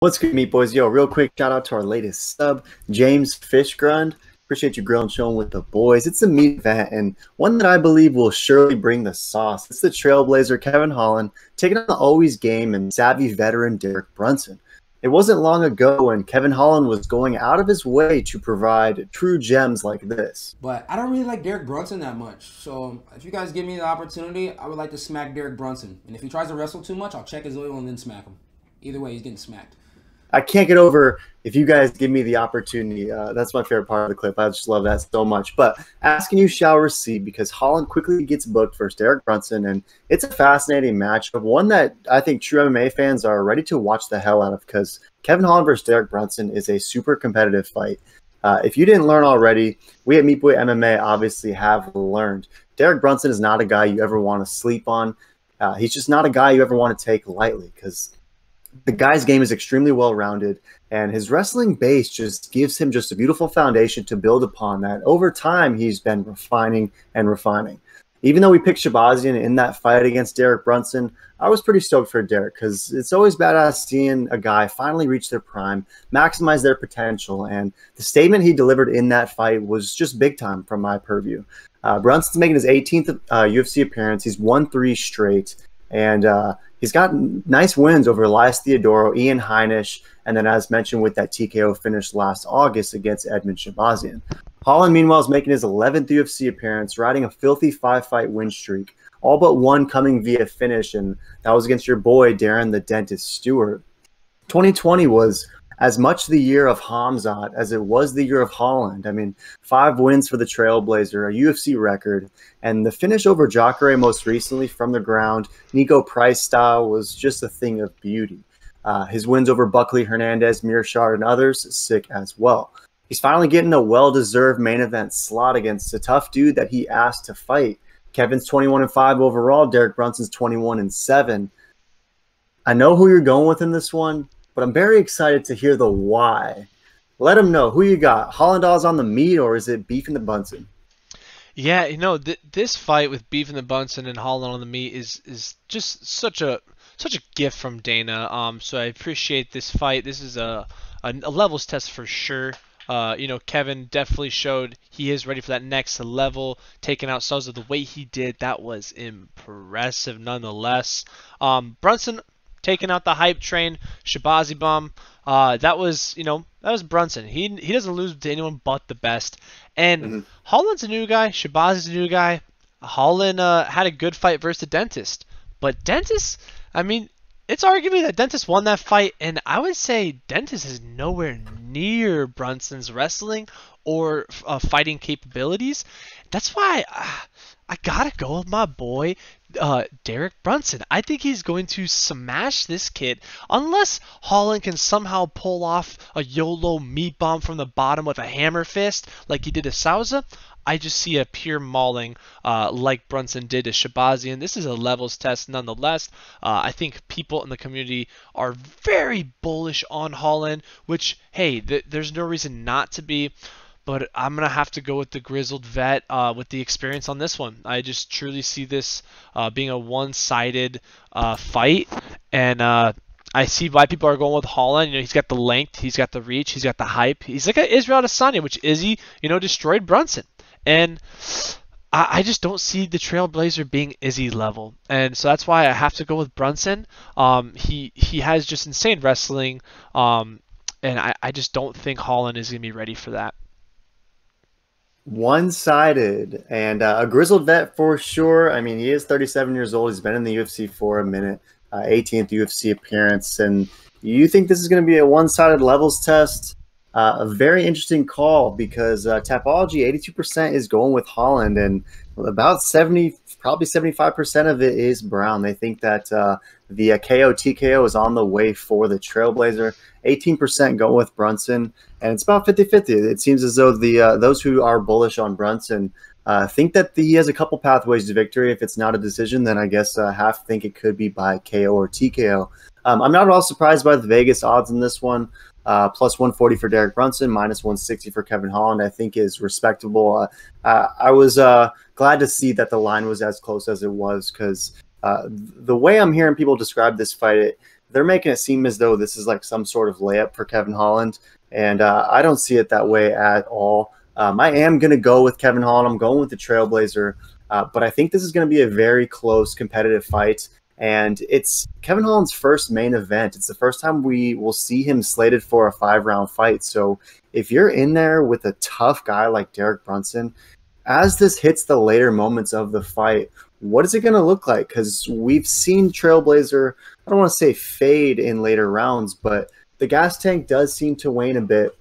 What's good, meat boys? Yo, real quick shout out to our latest sub, James Fishgrund. Appreciate you grilling chilling with the boys. It's a meat event and one that I believe will surely bring the sauce. It's the Trailblazer Kevin Holland taking on the always game and savvy veteran Derek Brunson. It wasn't long ago when Kevin Holland was going out of his way to provide true gems like this. But I don't really like Derek Brunson that much. So if you guys give me the opportunity, I would like to smack Derek Brunson. And if he tries to wrestle too much, I'll check his oil and then smack him. Either way, he's getting smacked. I can't get over if you guys give me the opportunity. That's my favorite part of the clip. I just love that so much. But asking you shall receive, because Holland quickly gets booked versus Derek Brunson, and it's a fascinating matchup, one that I think true MMA fans are ready to watch the hell out of, because Kevin Holland versus Derek Brunson is a super competitive fight. If you didn't learn already, we at MEATBOY MMA obviously have learned. Derek Brunson is not a guy you ever want to sleep on. He's just not a guy you ever want to take lightly, because the guy's game is extremely well-rounded, and his wrestling base just gives him just a beautiful foundation to build upon that. Over time, he's been refining and refining. Even though we picked Shabazian in that fight against Derek Brunson, I was pretty stoked for Derek, because it's always badass seeing a guy finally reach their prime, maximize their potential, and the statement he delivered in that fight was just big time from my purview. Brunson's making his 18th UFC appearance. He's won 3 straight, and he's got nice wins over Elias Theodoro, Ian Heinisch, and then as mentioned with that TKO finish last August against Edmund Shabazian. Holland, meanwhile, is making his 11th UFC appearance, riding a filthy 5-fight win streak, all but one coming via finish, and that was against your boy, Darren the Dentist Stewart. 2020 was as much the year of Hamzat as it was the year of Holland. I mean, 5 wins for the Trailblazer, a UFC record, and the finish over Jacare most recently from the ground, Nico Price style, was just a thing of beauty. His wins over Buckley, Hernandez, Mearshart, and others, sick as well. He's finally getting a well-deserved main event slot against a tough dude that he asked to fight. Kevin's 21-5 overall, Derek Brunson's 21-7. I know who you're going with in this one, but I'm very excited to hear the why. Let him know who you got. Hollandall's on the meat, or is it beef in the Bunsen? Yeah, you know, this fight with beef in the Bunsen and Holland on the meat is just such a gift from Dana. So I appreciate this fight. This is a levels test for sure. You know, Kevin definitely showed he is ready for that next level. Taking out Souza the way he did, that was impressive nonetheless. Brunson taking out the hype train, Shabazi bomb. That was Brunson. He doesn't lose to anyone but the best. And Holland's a new guy. Shabazi's a new guy. Holland had a good fight versus the Dentist, but Dentist, I mean, it's arguably that Dentist won that fight, and I would say Dentist is nowhere near Brunson's wrestling or fighting capabilities. That's why I gotta go with my boy Derek Brunson. I think he's going to smash this kid unless Holland can somehow pull off a YOLO meat bomb from the bottom with a hammer fist like he did to Souza. I just see a pure mauling like Brunson did to Shabazian. This is a levels test nonetheless. I think people in the community are very bullish on Holland, which, hey, there's no reason not to be. But I'm going to have to go with the grizzled vet with the experience on this one. I just truly see this being a one-sided fight. And I see why people are going with Holland. You know, he's got the length, he's got the reach, he's got the hype. He's like an Israel Adesanya, which Izzy, destroyed Brunson. And I just don't see the Trailblazer being Izzy level. And so that's why I have to go with Brunson. He has just insane wrestling. And I just don't think Holland is going to be ready for that. One-sided, and a grizzled vet for sure. I mean, he is 37 years old. He's been in the UFC for a minute, 18th UFC appearance. And you think this is going to be a one-sided levels test? A very interesting call, because Tapology 82% is going with Holland, and about 70, probably 75% of it is Brown. They think that the KO TKO is on the way for the Trailblazer. 18% go with Brunson, and it's about 50-50. It seems as though those who are bullish on Brunson think that he has a couple pathways to victory. If it's not a decision, then I guess half think it could be by KO or TKO. I'm not at all surprised by the Vegas odds in this one. Plus 140 for Derek Brunson, minus 160 for Kevin Holland, I think is respectable. I was glad to see that the line was as close as it was, because the way I'm hearing people describe this fight, they're making it seem as though this is like some sort of layup for Kevin Holland, and I don't see it that way at all. I am going to go with Kevin Holland. I'm going with the Trailblazer, but I think this is going to be a very close, competitive fight. And it's Kevin Holland's first main event. It's the first time we will see him slated for a 5-round fight. So if you're in there with a tough guy like Derek Brunson, as this hits the later moments of the fight, what is it going to look like? Because we've seen Trailblazer, I don't want to say fade in later rounds, but the gas tank does seem to wane a bit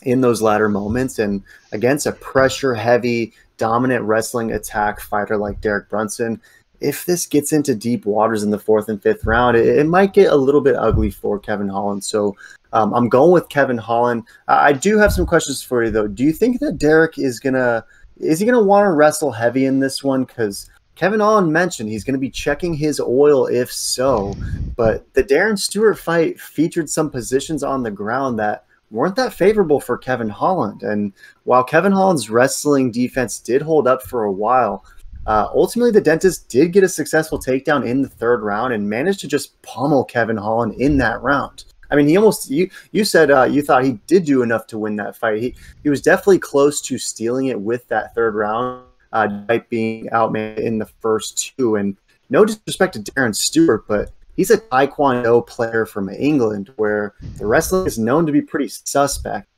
in those latter moments. And against a pressure-heavy, dominant wrestling attack fighter like Derek Brunson, if this gets into deep waters in the 4th and 5th round, it might get a little bit ugly for Kevin Holland. So I'm going with Kevin Holland. I do have some questions for you, though. Do you think that Derek is he gonna want to wrestle heavy in this one? Because Kevin Holland mentioned he's going to be checking his oil if so. But the Darren Stewart fight featured some positions on the ground that weren't that favorable for Kevin Holland. And while Kevin Holland's wrestling defense did hold up for a while, ultimately, the dentist did get a successful takedown in the 3rd round and managed to just pummel Kevin Holland in that round. I mean, he almost you said you thought he did do enough to win that fight. He was definitely close to stealing it with that 3rd round, despite being outmanned in the first 2. And no disrespect to Darren Stewart, but he's a Taekwondo player from England, where the wrestling is known to be pretty suspect.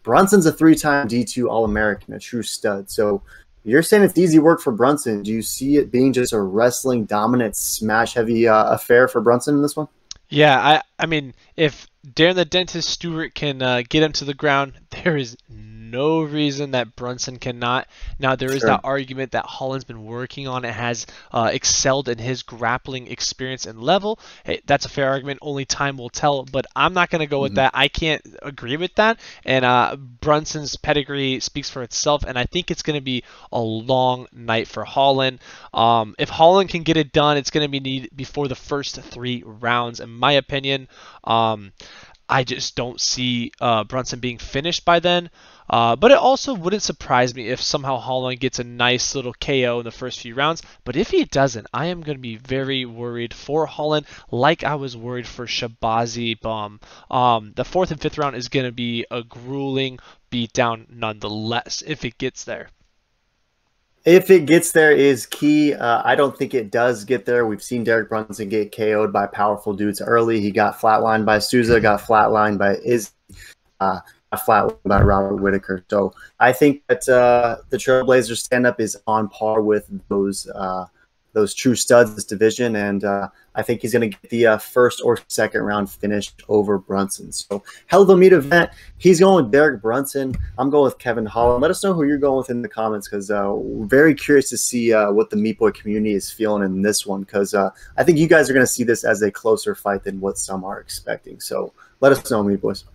Brunson's a 3-time D2 All-American, a true stud. So you're saying it's easy work for Brunson. Do you see it being just a wrestling dominant, smash heavy affair for Brunson in this one? Yeah, I mean, if Darren the Dentist Stewart can get him to the ground, there is no reason that Brunson cannot. Now, there is that argument that Holland's been working on and has excelled in his grappling experience and level. Hey, that's a fair argument. Only time will tell, but I'm not going to go with that. I can't agree with that. And Brunson's pedigree speaks for itself, and I think it's going to be a long night for Holland. If Holland can get it done, it's going to be needed before the first 3 rounds, in my opinion. I just don't see Brunson being finished by then. But it also wouldn't surprise me if somehow Holland gets a nice little KO in the first few rounds. But if he doesn't, I am going to be very worried for Holland, like I was worried for Shabazi Bum. The 4th and 5th round is going to be a grueling beatdown nonetheless, if it gets there. If it gets there is key. I don't think it does get there. We've seen Derek Brunson get KO'd by powerful dudes early. He got flatlined by Souza, got flatlined by Izzy, flatlined by Robert Whitaker. So I think that the Trailblazers stand-up is on par with those true studs this division, and I think he's going to get the 1st or 2nd round finished over Brunson. So hell of a meat event. He's going with Derek Brunson. I'm going with Kevin Holland. Let us know who you're going with in the comments, because we're very curious to see what the Meat Boy community is feeling in this one, because I think you guys are going to see this as a closer fight than what some are expecting. So let us know, Meat Boys.